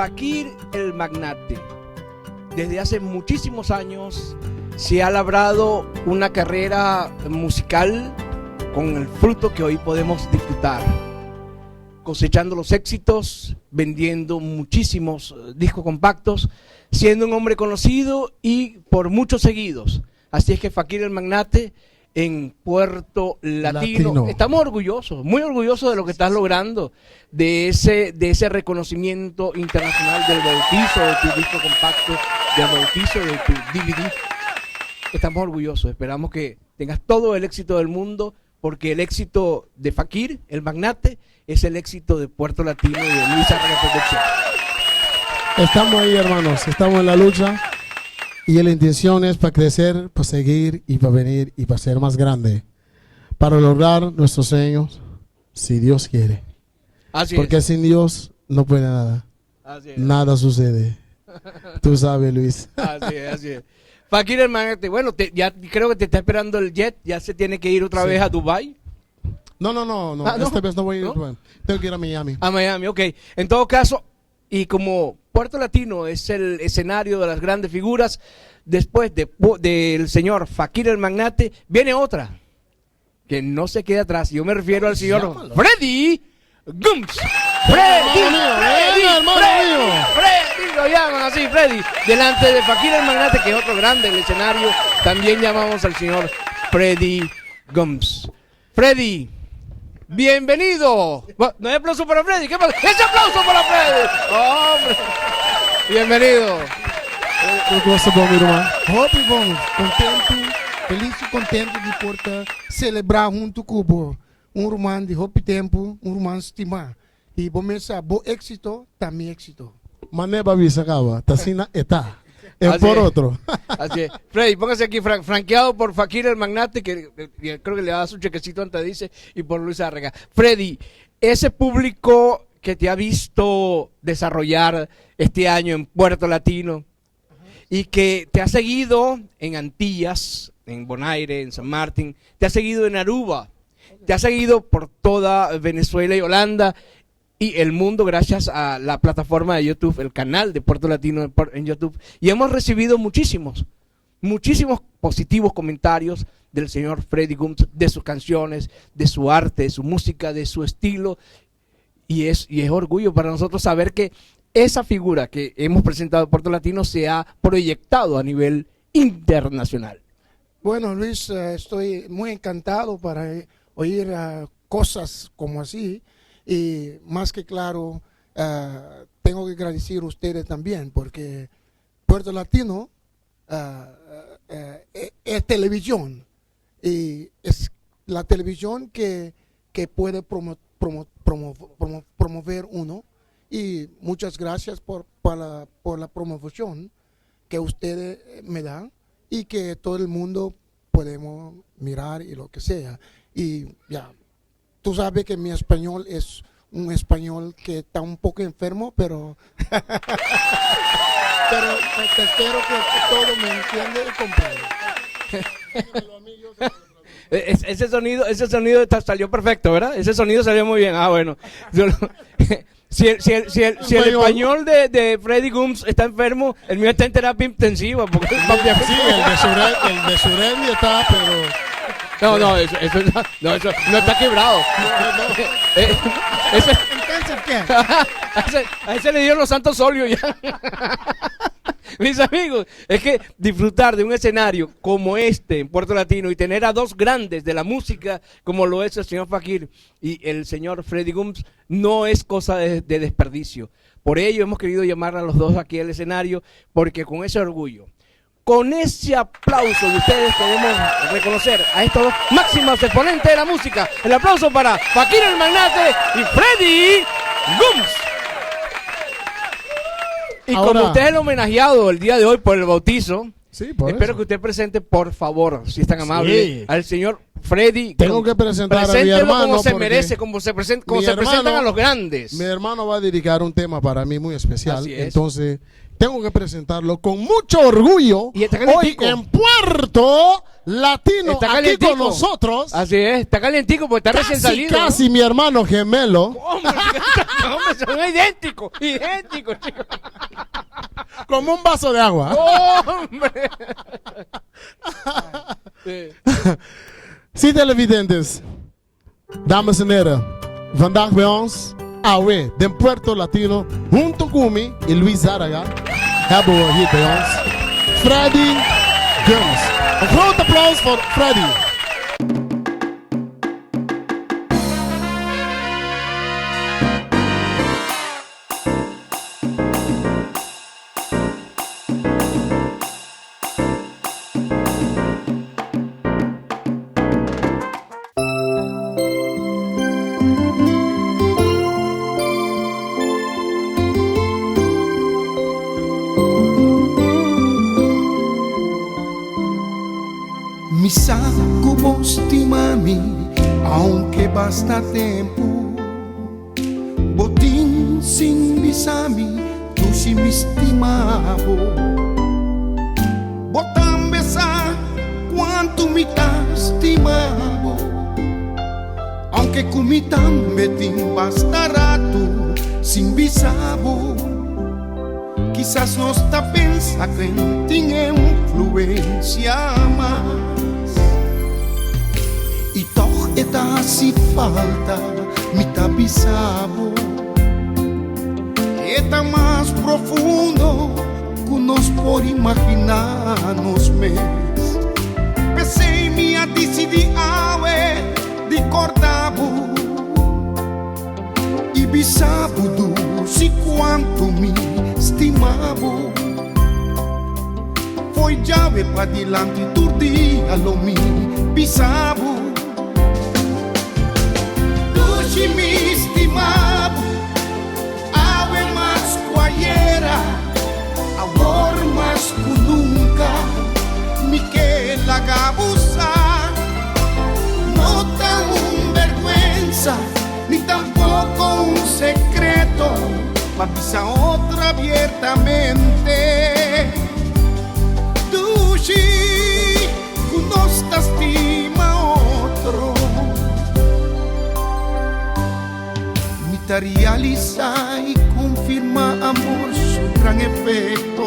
Fakir el Magnate, desde hace muchísimos años se ha labrado una carrera musical con el fruto que hoy podemos disfrutar, cosechando los éxitos, vendiendo muchísimos discos compactos, siendo un hombre conocido y por muchos seguidos. Así es que Fakir el Magnate en Puerto Latino. Estamos orgullosos, muy orgullosos de lo que estás logrando, de ese reconocimiento internacional del bautizo de tu disco compacto, del bautizo de tu DVD. Estamos orgullosos, esperamos que tengas todo el éxito del mundo, porque el éxito de Fakir, el Magnate, es el éxito de Puerto Latino y de Luis Arrega Producciones. Estamos ahí, hermanos, estamos en la lucha. Y la intención es para crecer, para seguir y para venir y para ser más grande. Para lograr nuestros sueños, si Dios quiere. Así Porque es. sin Dios no puede nada. Así es. Nada sucede. Tú sabes, Luis. Así es, así es. Fakir el Magnate, bueno, ya creo que te está esperando el jet, ya se tiene que ir otra vez a Dubái. No. ¿No? Esta vez no voy a ir. ¿No? Tengo que ir a Miami. A Miami, ok. En todo caso, y como Puerto Latino es el escenario de las grandes figuras, después del señor Fakir el Magnate, viene otra que no se queda atrás. Yo me refiero al señor Freddy Gumbs. Freddy, lo llaman así, Freddy. Delante de Fakir el Magnate, que es otro grande del escenario, también llamamos al señor Freddy Gumbs. Freddy, bienvenido. ¿No hay aplauso para Freddy? ¿Qué pasa? ¡Ese aplauso para Freddy! ¡Hombre! Bienvenido. Hope vamos, contento, feliz e contente de poder celebrar junto com romano de Hope Tempo, romano estimar. E vamos a bom éxito, también éxito. Mané babi sacaba, Tacina está. Es Así por es. otro. Así es. Freddy, póngase aquí franqueado por Fakir el Magnate, que creo que le da su chequecito antes dice, y por Luis Arrega. Freddy, ese público que te ha visto desarrollar este año en Puerto Latino y que te ha seguido en Antillas, en Bonaire, en San Martín, te ha seguido en Aruba, te ha seguido por toda Venezuela y Holanda y el mundo gracias a la plataforma de YouTube, el canal de Puerto Latino en YouTube, y hemos recibido muchísimos positivos comentarios del señor Freddy Gumbs, de sus canciones, de su arte, de su música, de su estilo, y es orgullo para nosotros saber que esa figura que hemos presentado en Puerto Latino se ha proyectado a nivel internacional. Bueno, Luis, estoy muy encantado para oír cosas como así. Y más que claro, tengo que agradecer a ustedes también, porque Puerto Latino es televisión. Y es la televisión que puede promover uno. Y muchas gracias por la promoción que ustedes me dan y que todo el mundo podemos mirar y lo que sea. Y ya, tú sabes que mi español es un español que está un poco enfermo, pero espero que todo me entiende y comprende. Ese sonido salió perfecto, ¿verdad? Ese sonido salió muy bien. Ah, bueno. Si el español de Freddy Gumbs está enfermo, el mío está en terapia intensiva. Porque Sí, el de Suredi está, pero... eso no está quebrado. Entonces, ¿qué? A ese le dieron los santos óleos ya. Mis amigos, es que disfrutar de un escenario como este en Puerto Latino y tener a dos grandes de la música como lo es el señor Fakir y el señor Freddy Gumbs no es cosa de desperdicio. Por ello hemos querido llamar a los dos aquí al escenario, porque con ese orgullo, con ese aplauso de ustedes queremos reconocer a estos dos máximos exponentes de la música. El aplauso para Fakir el Magnate y Freddy Gumbs. Y Ahora, como usted es el homenajeado el día de hoy por el bautizo, sí, por espero eso. que usted presente, por favor, si es tan amable, Sí. al señor Freddy. Tengo que presentar a mi Preséntelo hermano como se porque merece, como se presentan hermano- a los grandes. Mi hermano va a dedicar un tema para mí muy especial. Así es. Entonces, tengo que presentarlo con mucho orgullo Y está hoy calentico. en Puerto latino Está aquí calientico. con nosotros. Así es, está calientico porque está recién salido. Casi mi hermano gemelo. Hombre, hombre, son idénticos, idénticos, chicos. Como un vaso de agua. Hombre. Sí. Sí, televidentes. Dames en heren. Vandaag bij ons Awe, de Puerto Latino, junto Kumi en Luis Zaraga, hebben we hier bij ons Freddy Guns. Een groot applaus voor Freddy. Mi saco mami, aunque basta tempo. Botin sin bisami, tu si mi estimavo. Botan besar quanto mi estimavo. Aunque cumitan betin bastará tu sin bisabo. Quizás no está pensa que tiene influencia más. Y toch eta si falta mi bisabo. Eta más profundo que nos por imaginarnos mes. Pensei mi a decidi awe di cordavo. E bisabo do si quanto mi estimavo. Foi llave pa dilante turdia lo mi bisabo. Tu mi estimavo, ave más cualquiera, amor más que nunca, mi que la gabusa, no tan vergüenza, ni tampoco un secreto, avisa otra abiertamente. Tu sí, no estás estima otro. Te realiza y confirma amor su gran efecto.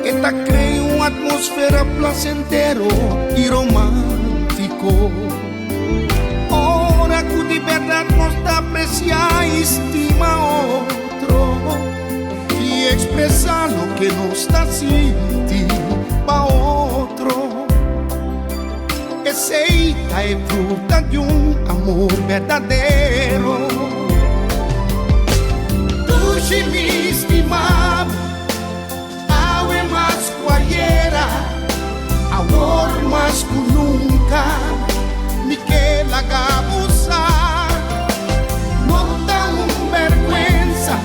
Esta crea una atmósfera placentero y romántico. Ahora que de verdad nos da apreciar y estima otro y expresa lo que nos está sintiendo pa' otro. Esa es fruta de un amor verdadero. Tú si mi estimado, ave más cualquiera, amor más que nunca, ni que la gabusa, no da un vergüenza,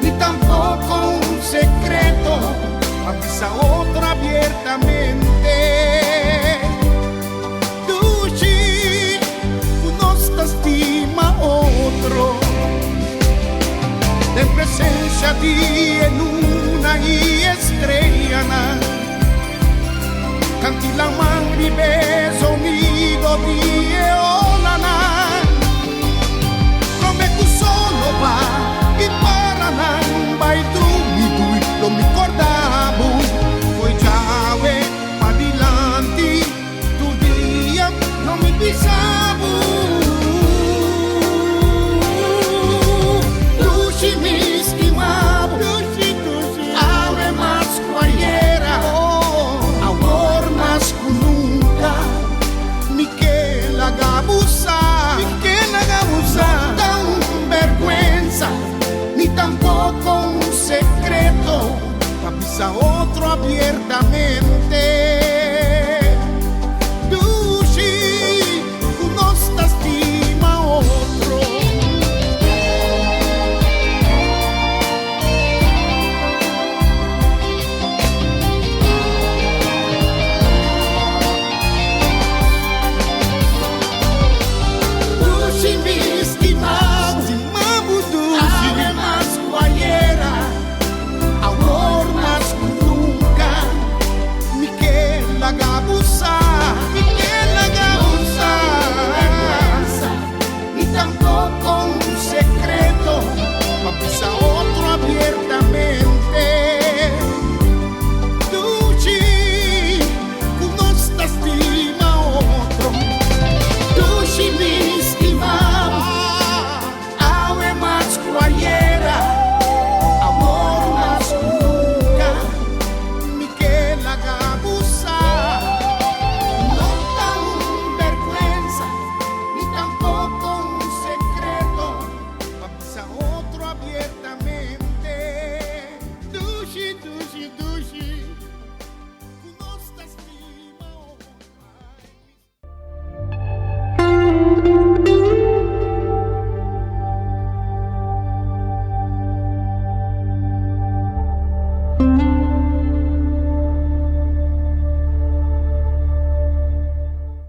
ni tampoco un secreto, avisa otra abiertamente. Estima otro de presencia a ti en una y estrella canti la mangri beso nido di olana come tu solo va y para namba y tú lo mi cordavo poi già pa dilanti tu dia non mi pisavo. Si mi estimavo, ave más cualquiera, amor más que nunca, ni que la gabusa, no tan vergüenza, ni tampoco un secreto, avisa otro abiertamente. Tú sí, no estás estima otro. Amor más que nunca, ni que